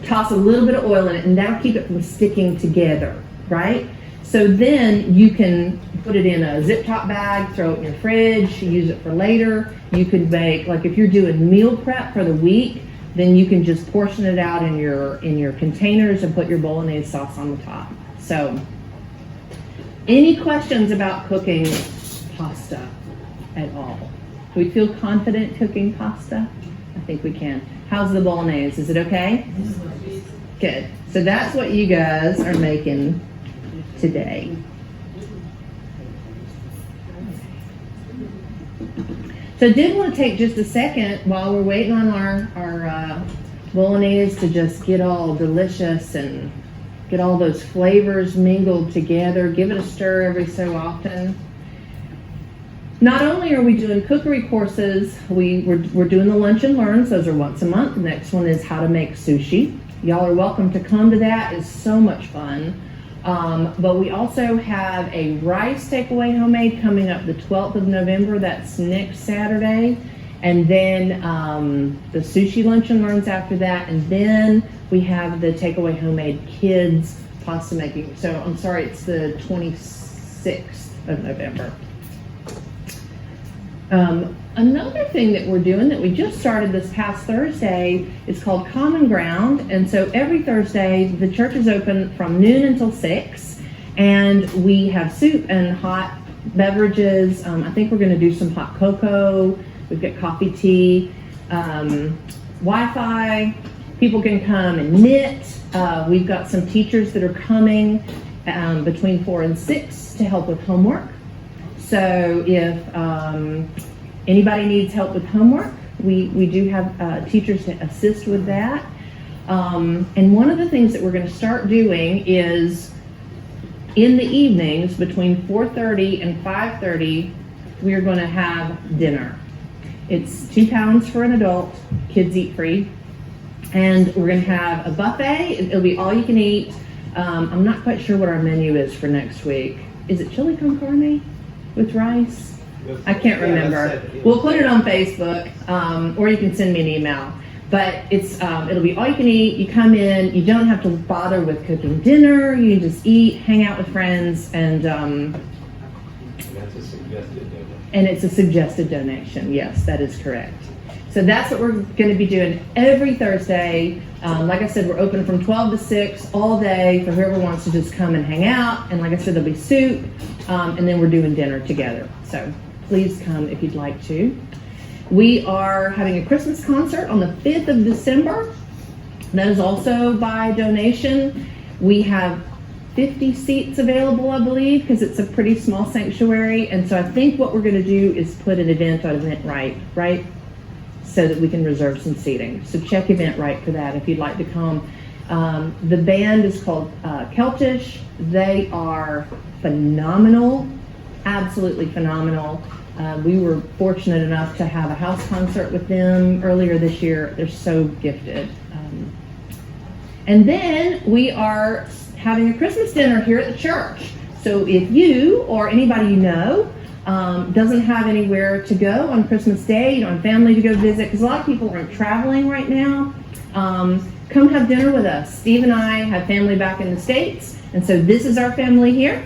A: Toss a little bit of oil in it, and that'll keep it from sticking together, right? So then you can put it in a zip top bag, throw it in your fridge, use it for later. You could make, like if you're doing meal prep for the week, then you can just portion it out in your containers and put your bolognese sauce on the top. So, any questions about cooking pasta at all. Do we feel confident cooking pasta? I think we can. How's the bolognese? Is it okay? Good. So that's what you guys are making today. So I did want to take just a second while we're waiting on our bolognese to just get all delicious and get all those flavors mingled together. Give it a stir every so often. Not only are we doing cookery courses, we're doing the lunch and learns. Those are once a month. The next one is how to make sushi. Y'all are welcome to come to that. It's so much fun. But we also have a rice takeaway homemade coming up the 12th of November. That's next Saturday. And then the sushi lunch and learns after that. And then we have the takeaway homemade kids pasta making. So I'm sorry, it's the 26th of November. Another thing that we're doing that we just started this past Thursday is called Common Ground. And so every Thursday, the church is open from noon until 6. And we have soup and hot beverages. I think we're going to do some hot cocoa. We've got coffee, tea, Wi-Fi. People can come and knit. We've got some teachers that are coming between 4 and 6 to help with homework. So if anybody needs help with homework, we do have teachers to assist with that. And one of the things that we're going to start doing is in the evenings between 4:30 and 5:30, we are going to have dinner. It's £2 for an adult, kids eat free. And we're going to have a buffet. It'll be all you can eat. I'm not quite sure what our menu is for next week. Is it chili con carne with rice? I can't remember. We'll put it on Facebook, or you can send me an email. But it'll be all you can eat. You come in. You don't have to bother with cooking dinner. You just eat, hang out with friends, and
C: That's a suggested donation.
A: and it's a suggested donation. Yes, that is correct. So that's what we're going to be doing every Thursday. Like I said, we're open from 12 to 6 all day for whoever wants to just come and hang out. And like I said, there'll be soup, and then we're doing dinner together. So please come if you'd like to. We are having a Christmas concert on the 5th of December. That is also by donation. We have 50 seats available, I believe, because it's a pretty small sanctuary. And so I think what we're going to do is put an event on Eventbrite, right? So that we can reserve some seating. So check Eventbrite for that if you'd like to come. The band is called Keltish. They are phenomenal, absolutely phenomenal. We were fortunate enough to have a house concert with them earlier this year. They're so gifted. And then we are having a Christmas dinner here at the church. So if you or anybody you know doesn't have anywhere to go on Christmas Day, you don't have family to go visit, because a lot of people aren't traveling right now, come have dinner with us. Steve and I have family back in the States, and so this is our family here.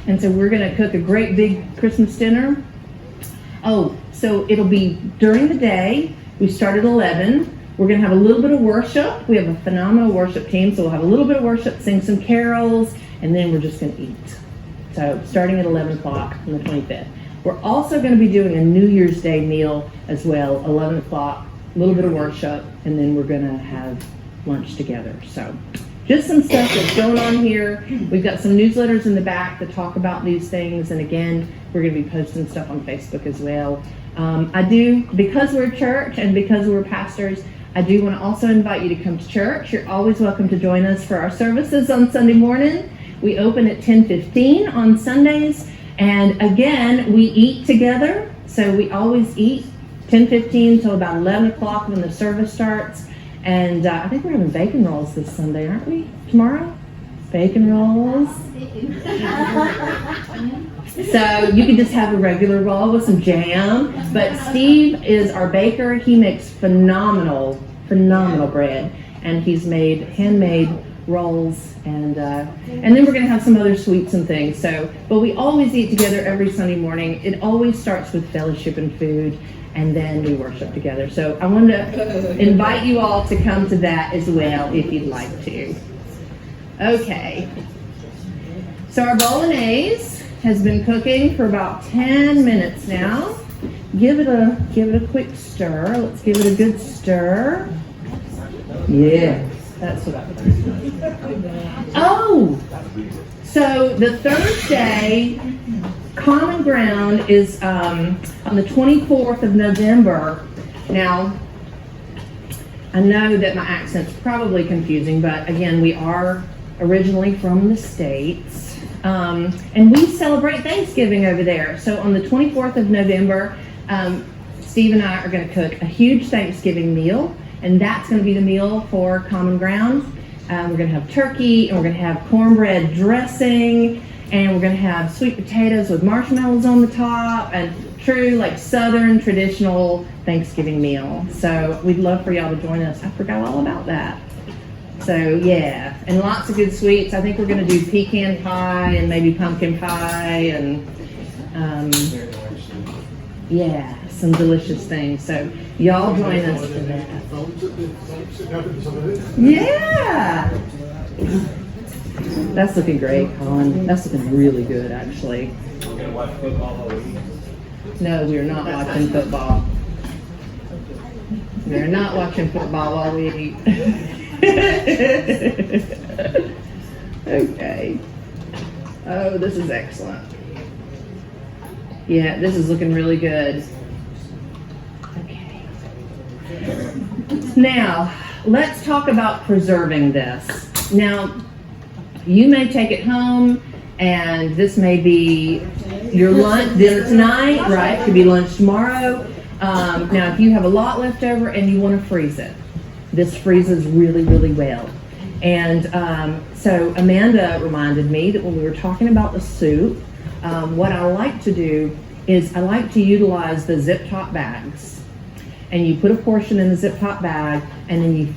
A: And so we're going to cook a great big Christmas dinner. Oh, so it'll be during the day. We start at 11. We're going to have a little bit of worship. We have a phenomenal worship team, so we'll have a little bit of worship, sing some carols, and then we're just going to eat. So starting at 11 o'clock on the 25th. We're also going to be doing a New Year's Day meal as well, 11 o'clock, a little bit of worship, and then we're going to have lunch together. So just some stuff that's going on here. We've got some newsletters in the back that talk about these things, and again, we're going to be posting stuff on Facebook as well. Because we're a church and because we're pastors, I do want to also invite you to come to church. You're always welcome to join us for our services on Sunday morning. We open at 10:15 on Sundays, and again, we eat together. So we always eat 10:15 till about 11 o'clock when the service starts. And I think we're having bacon rolls this Sunday, aren't we? Tomorrow? Bacon rolls. So you can just have a regular roll with some jam. But Steve is our baker. He makes phenomenal bread. And he's made handmade rolls. And then we're going to have some other sweets and things. But we always eat together every Sunday morning. It always starts with fellowship and food. And then we worship together. So I wanted to invite you all to come to that as well if you'd like to. Okay. So our bolognese has been cooking for about 10 minutes now. Give it a quick stir. Let's give it a good stir. Yeah, that's what I think. Oh, so the Thursday Common Ground is on the 24th of November. Now, I know that my accent's probably confusing, but again, we are originally from the States. And we celebrate Thanksgiving over there. So on the 24th of November, Steve and I are going to cook a huge Thanksgiving meal, and that's going to be the meal for Common Ground. We're going to have turkey, and we're going to have cornbread dressing, and we're going to have sweet potatoes with marshmallows on the top, and true like Southern traditional Thanksgiving meal. So we'd love for y'all to join us. I forgot all about that. So yeah, and lots of good sweets. I think we're going to do pecan pie and maybe pumpkin pie and yeah, some delicious things. So y'all join us for that. Yeah, that's looking great, Colin. That's looking really good, actually. No, we are not watching football. We are not watching football while we eat. Okay. Oh, this is excellent. Yeah, this is looking really good. Okay. Now, let's talk about preserving this. Now, you may take it home, and this may be your lunch, dinner tonight, right? Could be lunch tomorrow. Now, if you have a lot left over and you want to freeze it, this freezes really, really well. And so Amanda reminded me that when we were talking about the soup, what I like to do is I like to utilize the zip top bags. And you put a portion in the zip top bag, and then you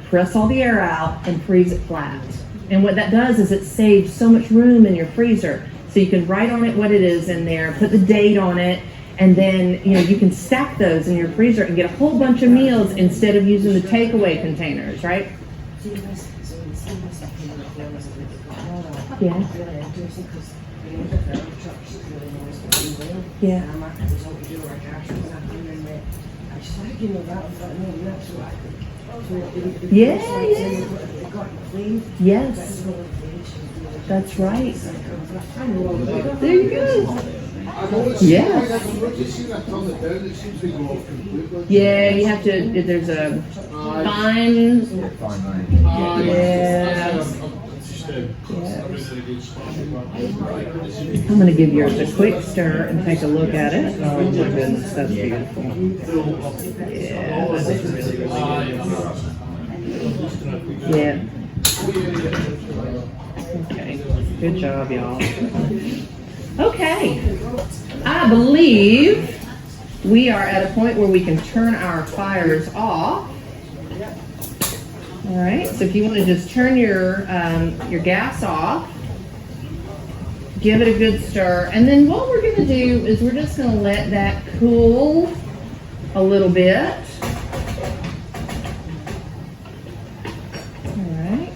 A: press all the air out and freeze it flat. And what that does is it saves so much room in your freezer. So you can write on it what it is in there, put the date on it, and then you can stack those in your freezer and get a whole bunch of meals instead of using the takeaway containers, right? Yeah. Yeah. Yeah. Yes. That's right. There you go. Yeah. Yeah, you have to, there's a fine. Yeah. I'm going to give yours a quick stir and take a look at it. Oh my goodness, that's beautiful. Yeah, that's really, really good. Yeah. Okay, good job, y'all. Okay, I believe we are at a point where we can turn our fires off. All right, so if you want to just turn your gas off, give it a good stir, and then what we're going to do is we're just going to let that cool a little bit. All right.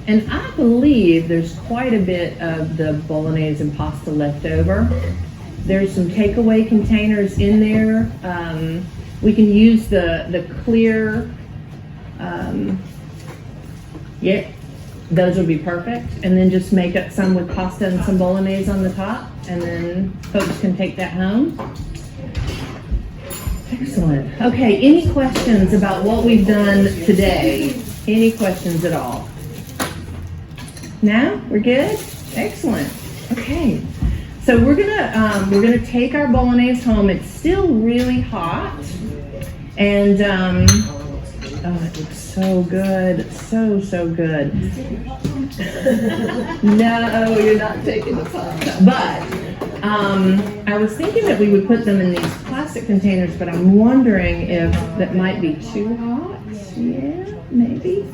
A: And I believe there's quite a bit of the bolognese and pasta left over. There's some takeaway containers in there. We can use the clear, yeah, those would be perfect. And then just make up some with pasta and some bolognese on the top, and then folks can take that home. Excellent. Okay, any questions about what we've done today? Any questions at all? No? We're good? Excellent. Okay. So we're gonna take our bolognese home. It's still really hot, and oh, it looks so good, so good. No, you're not taking the pasta. But I was thinking that we would put them in these plastic containers, but I'm wondering if that might be too hot. Yeah, maybe.